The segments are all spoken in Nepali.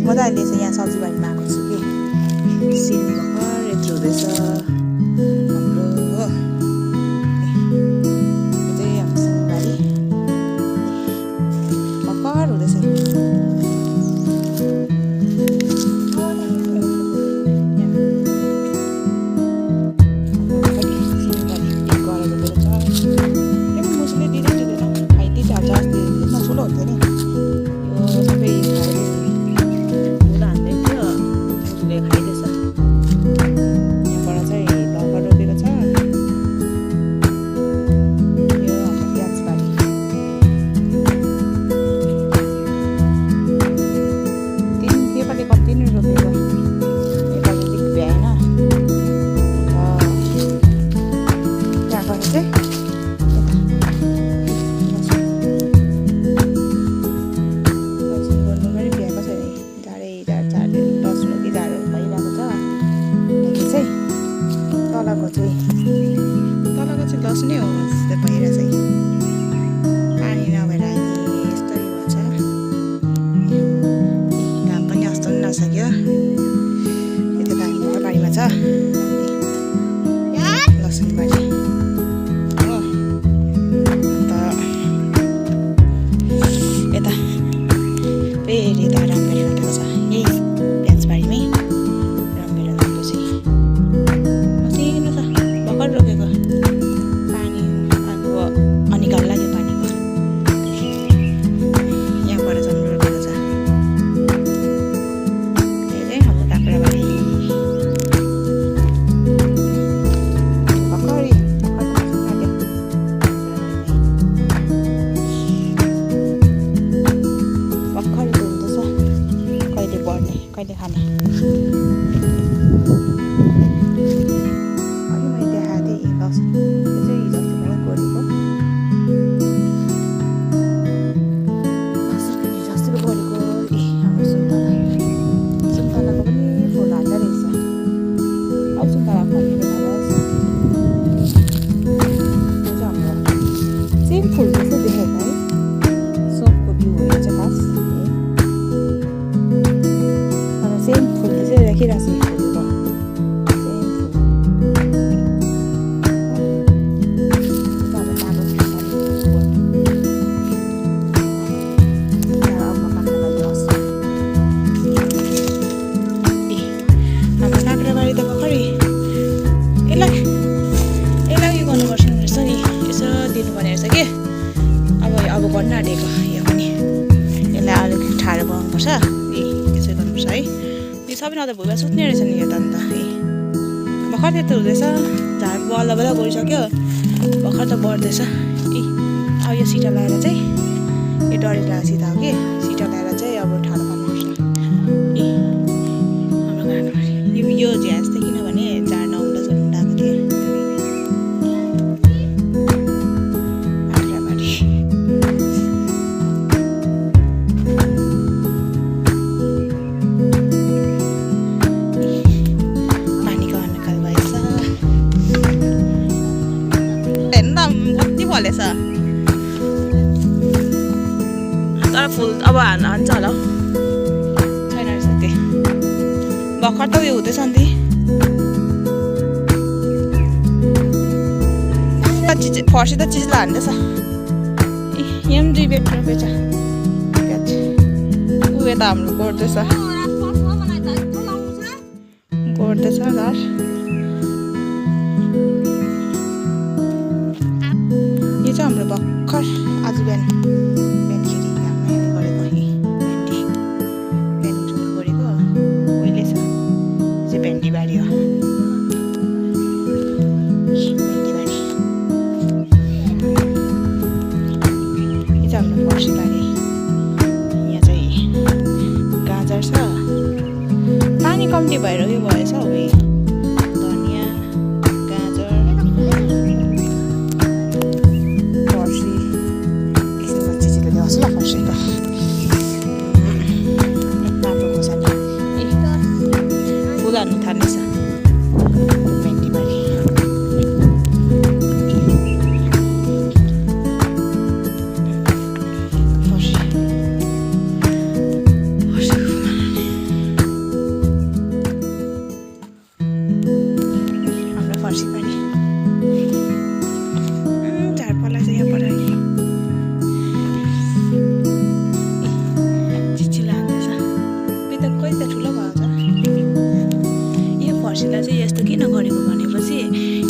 म त अहिले चाहिँ यहाँ सब्जीबारीमा आएको छु कि सिमी भर्खर यत्रो हुँदैछ हाम्रो हो। यो चाहिँ हाम्रो सिमीबारी भर्खर हुँदैछ। तलको चाहिँ लसुनै हो जस्तै भएर चाहिँ पानी नभएर यस्तो भन्छ। घाम पनि अस्तो पनि नसक्यो। यता त हामी बारीमा छ लसुन बारी हो। अन्त यता फेरि यता रामभेँडी रोपेको छ यही प्याजबारीमै। रामभेँडी रोपेको चाहिँ मसिनो छ भर्खर रोपेको। पानी अब अनिकाल लाग्यो पानीको। यहाँबाट जम्नु रोपेको छ धेरै हाम्रो काँक्राबारी भर्खरै हुँदैछ। कहिले बढ्ने कहिले खाने फुल जस्तो देखेको है। सबको बिउ हो चाहिँ खास तर सेम फुल चाहिँ राखिरहेको छ। हाम्रो काँक्राबारी त भर्खरै यसलाई उयो गर्नुपर्छ रहेछ नि, यसो दिनुपर्ने रहेछ कि अब गर्न आँटेको यो पनि। यसलाई अलिक ठाडो बनाउनुपर्छ त्यसै गर्नुपर्छ है। यो सबै न त भुइँमा सुत्ने रहेछ नि यो त। अन्त भर्खर त्यस्तो हुँदैछ। झार बल्ल बल्ल गइसक्यो भर्खर त बढ्दैछ। अब यो सिटा लगाएर चाहिँ यो डढी लगाएको सिटा हो कि सिटा लगाएर चाहिँ अब ठाडो पार्नुपर्छ। हाम्रो काँक्राबारी यो झ्यास चाहिँ किनभने झार नहुँदा सुन्दाएको थिएँ। कति फलेछ तर फुल अब हान्छ होला छैन रहेछ त्यो। भर्खर त उयो हुँदैछ नि फर्सी त चिज हान्दैछ। यहाँ पनि 2 बेड रोपेछ प्याज। उयो त हाम्रो गोड्दैछ घर। यो चाहिँ हाम्रो भर्खर आज बिहानखेरि घाममै गरेको भेन्डी रोप्नु गरेको उहिले छ। यो चाहिँ भेन्डी बारी हो। भेन्डी बारी यो चाहिँ हाम्रो फर्सी बारी। यहाँ चाहिँ गाजर छ। पानी कम्ती भएर उयो भएछ हौ धनियाँ गाजर फर्सी यस्तो चिजले ल्याउँछ ल फर्सीको राम्रो खोर्सानी फुल हाल्नु थाल्नेछ। भेन्डी बारी फर्सी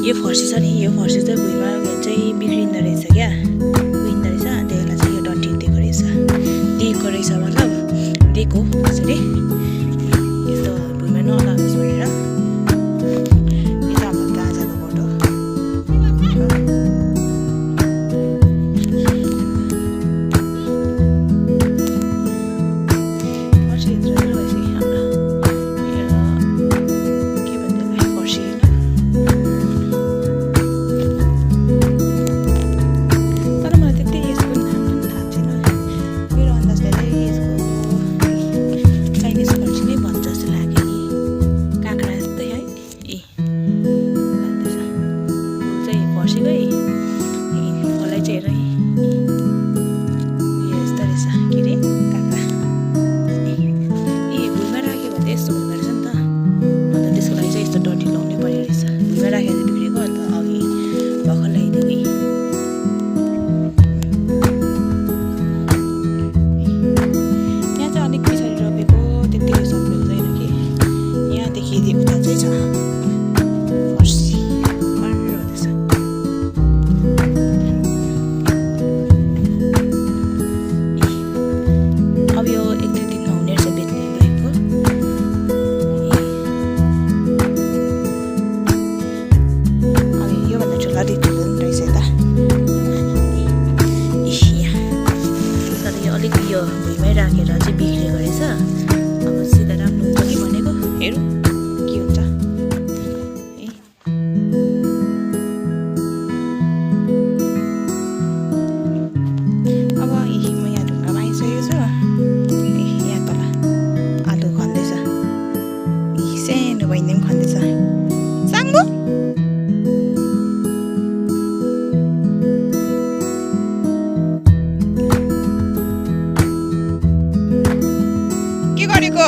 यो फर्सी छ नि, यो फर्सी चाहिँ भुइँमा चाहिँ बिग्रिँदो रहेछ क्या, उइँदो रहेछ। त्यही बेला चाहिँ यो डन्ठी दिएको रहेछ मतलब दिएको यसरी यस्तो भुइँमा नलागोस् भनेर। यो त हाम्रो गाजाको बोट हो। भुइँमै राखेर चाहिँ बिग्रेको रहेछ। अब सिधा राम्रो हुन्छ कि भनेको, हेरौँ के हुन्छ। अब म यहाँ ढुङ्गामा आइसकेको छु। यहाँ तल आलु खन्दैछ, सानो बहिनी पनि खन्दैछ। साङ्गो के गरेको?